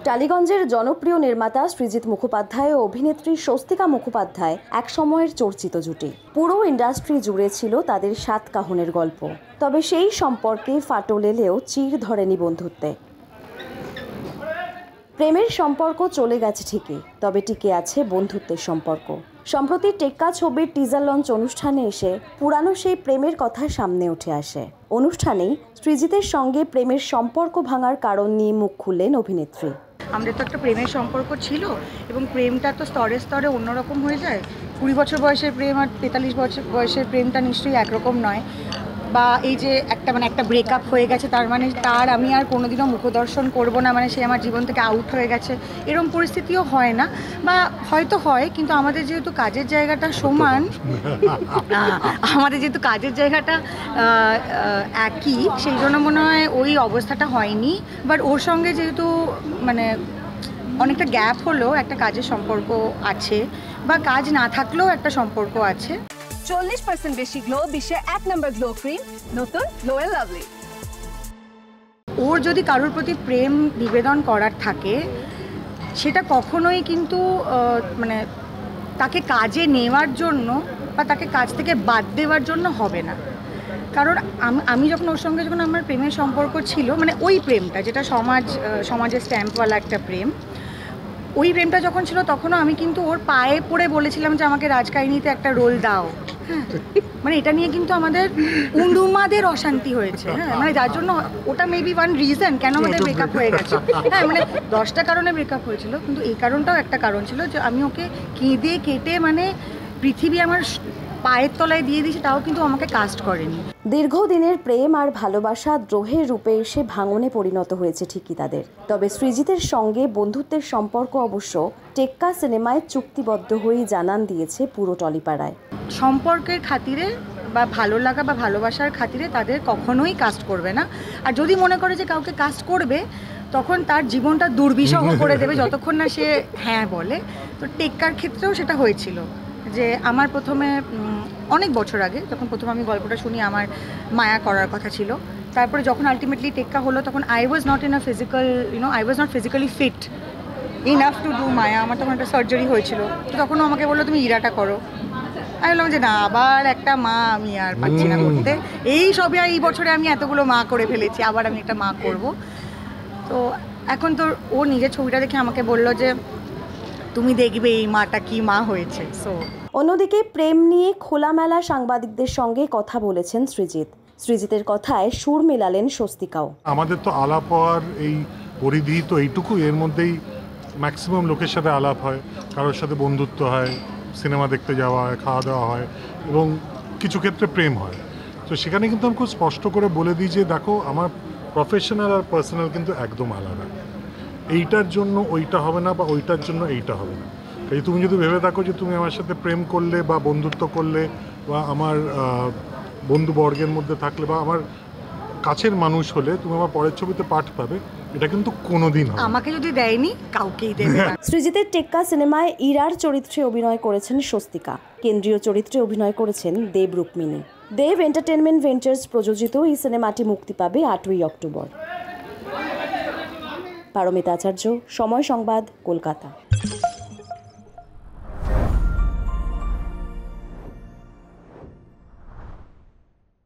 টালিগঞ্জের জনপ্রিয় নির্মাতা সৃজিত মুখোপাধ্যায় ও অভিনেত্রী স্বস্তিকা মুখোপাধ্যায় এক সময়ের চর্চিত জুটি। পুরো ইন্ডাস্ট্রি জুড়ে ছিল তাদের সাতকাহনের গল্প। তবে সেই সম্পর্কে ফাটল এলেও চির ধরেনি বন্ধুত্বে। প্রেমের সম্পর্ক চলে গেছে ঠিকই, তবে টিকে আছে বন্ধুত্বের সম্পর্ক। সম্প্রতি টেক্কা ছবির টিজার লঞ্চ অনুষ্ঠানে এসে পুরানো সেই প্রেমের কথা সামনে উঠে আসে। অনুষ্ঠানেই সৃজিতের সঙ্গে প্রেমের সম্পর্ক ভাঙার কারণ নিয়ে মুখ খুললেন অভিনেত্রী। আমাদের তো একটা প্রেমের সম্পর্ক ছিল এবং প্রেমটা তো স্তরে স্তরে অন্যরকম হয়ে যায়। 20 বছর বয়সের প্রেম আর 43 বছর বয়সের প্রেমটা নিশ্চয়ই একরকম নয়। বা এই যে একটা ব্রেকআপ হয়ে গেছে তার মানে তার আমি আর কোনোদিনও মুখদর্শন করব না, মানে সে আমার জীবন থেকে আউট হয়ে গেছে, এরকম পরিস্থিতিও হয় না, বা হয়তো হয়, কিন্তু আমাদের যেহেতু কাজের জায়গাটা সমান, আমাদের যেহেতু কাজের জায়গাটা একই, সেই জন্য মনে হয় ওই অবস্থাটা হয়নি। বাট ওর সঙ্গে যেহেতু মানে অনেকটা গ্যাপ হলেও একটা কাজের সম্পর্ক আছে, বা কাজ না থাকলেও একটা সম্পর্ক আছে। 40% বেশি গ্লো, বিশ্বের 1 নম্বর গ্লো ক্রিম, নতুন গ্লো এন্ড লাভলি। ওর যদি কারোর প্রতি প্রেম নিবেদন করার থাকে, সেটা কখনোই কিন্তু মানে তাকে কাজে নেওয়ার জন্য বা তাকে কাজ থেকে বাদ দেওয়ার জন্য হবে না। কারণ আমি যখন ওর সঙ্গে যখন আমার প্রেমের সম্পর্ক ছিল, মানে ওই প্রেমটা যেটা সমাজের স্ট্যাম্পওয়ালা একটা প্রেম, ওই প্রেমটা যখন ছিল তখনও আমি কিন্তু ওর পায়ে পড়ে বলেছিলাম যে আমাকে রাজকাহিনীতে একটা রোল দাও। হ্যাঁ, মানে এটা নিয়ে কিন্তু আমাদের উন্মাদের অশান্তি হয়েছে। হ্যাঁ, মানে যার জন্য ওটা মেবি ওয়ান রিজন কেন আমাদের ব্রেকআপ হয়ে গেছে। হ্যাঁ, মানে 10টা কারণে ব্রেকআপ হয়েছিল, কিন্তু এই কারণটাও একটা কারণ ছিল যে আমি ওকে কেঁদে কেটে মানে পৃথিবী আমার পায়ের তলায় দিয়ে দিয়েছি, তাও কিন্তু আমাকে কাস্ট করেনি। দীর্ঘদিনের প্রেম আর ভালোবাসা দ্রোহের রূপে এসে ভাঙনে পরিণত হয়েছে ঠিকই তাদের। তবে সৃজিতের সঙ্গে বন্ধুত্বের সম্পর্ক অবশ্য টেক্কা সিনেমায় চুক্তিবদ্ধ হয়েই জানান দিয়েছে পুরো টলিপাড়ায়। সম্পর্কের খাতিরে বা ভালো লাগা বা ভালোবাসার খাতিরে তাদের কখনোই কাস্ট করবে না। আর যদি মনে করে যে কাউকে কাস্ট করবে, তখন তার জীবনটা দুর্বিষহ করে দেবে যতক্ষণ না সে হ্যাঁ বলে। তো টেক্কার ক্ষেত্রেও সেটা হয়েছিল যে আমার প্রথমে অনেক বছর আগে যখন প্রথম আমি গল্পটা শুনি, আমার মায়া করার কথা ছিল। তারপরে যখন আলটিমেটলি টেক্কা হলো, তখন I was not physically fit enough to do Maya. আমার তখন একটা সার্জারি হয়েছিল, তো তখনও আমাকে বললো তুমি ইরাটা করো। আমি বললাম যে না, আবার একটা মা আমি আর পাচ্ছি না করতে। এই বছরে আমি এতগুলো মা করে ফেলেছি, আবার আমি একটা মা করব। তো এখন তো ও নিজের ছবিটা দেখে আমাকে বললো যে তুমি দেখবে এই মাটা কি মা হয়েছে। অন্যদিকে প্রেম নিয়ে খোলামেলা সাংবাদিকদের সঙ্গে কথা বলেছেন সৃজিতের কথায় সুর মেলালেন স্বস্তিকাও। আমাদের তো আলাপ হওয়ার এই পরিধি তো এইটুকু, এর মধ্যেই ম্যাক্সিমাম লোকের সাথে আলাপ হয়, কারোর সাথে বন্ধুত্ব হয়, সিনেমা দেখতে যাওয়া হয়, খাওয়া দাওয়া হয়, এবং কিছু ক্ষেত্রে প্রেম হয়। তো সেখানে কিন্তু আমি খুব স্পষ্ট করে বলে দিই যে দেখো, আমার প্রফেশনাল আর পার্সোনাল কিন্তু একদম আলাদা। এইটার জন্য ওইটা হবে না, বা ওইটার জন্য এইটা হবে না। এই তুমি যদি ভেবে থাকো যে তুমি আমার সাথে প্রেম করলে বা বন্ধুত্ব করলে বা আমার বন্ধুবর্গের মধ্যে থাকলে বা আমার কাছের মানুষ হলে তুমি আমার পরের ছবিতে পাঠ পাবে, এটা কিন্তু কোনোদিন হবে। আমাকে যদি দেয়নি, কাউকেই দেবে না। সৃজিতের টেক্কা সিনেমায় ইরার চরিত্রে অভিনয় করেছেন স্বস্তিকা। কেন্দ্রীয় চরিত্রে অভিনয় করেছেন দেব রুক্মিণী। দেব এন্টারটেনমেন্ট ভেঞ্চার্স প্রযোজিত এই সিনেমাটি মুক্তি পাবে 8ই অক্টোবর। পারমিতা আচার্য, সময় সংবাদ, কলকাতা।